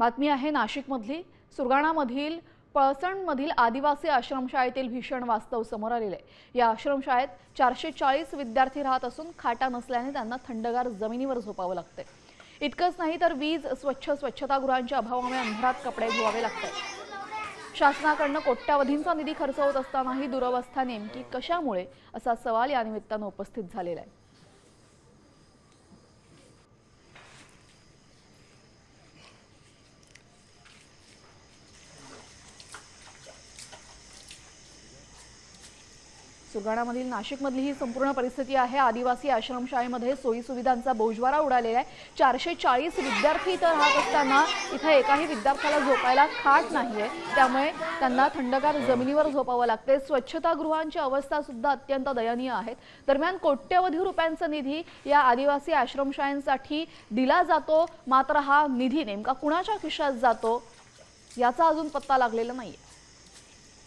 बातमी आहे नाशिकमधली। सुरगाणामधील पळसणमधील आदिवासी आश्रमशाळेतील भीषण वास्तव समोर आलेले आहे। या आश्रमशाळेत 440 विद्यार्थी राहत असून खाटा नसल्याने त्यांना थंडगार जमिनीवर झोपावं लागते। इतकंच नाही तर वीज, स्वच्छतागृहांच्या अभावामुळे अंधारात कपडे धुवावे लागतात। शासनाकडून कोट्यावधींचा निधी खर्च होत असतानाही दुरवस्था नेमकी कशामुळे असा सवाल या निमित्तानं उपस्थित झालेला आहे। सुरगाणामधील नाशिकमधली ही संपूर्ण परिस्थिती आहे। आदिवासी आश्रमशाळेमध्ये सोयी सुविधांचा बोजवारा उडालेला आहे। 440 विद्यार्थी इथं राहत असताना इथं एकाही विद्यार्थ्याला झोपायला खाट नाहीये, त्यामुळे त्यांना थंडगार जमिनीवर झोपावं लागते। स्वच्छतागृहांची अवस्था सुद्धा अत्यंत दयनीय आहे। दरम्यान कोट्यवधी रुपयांचा निधी या आदिवासी आश्रमशाळांसाठी दिला जातो, मात्र हा निधी नेमका कुणाच्या खिशात जातो याचा अजून पत्ता लागलेला नाहीये।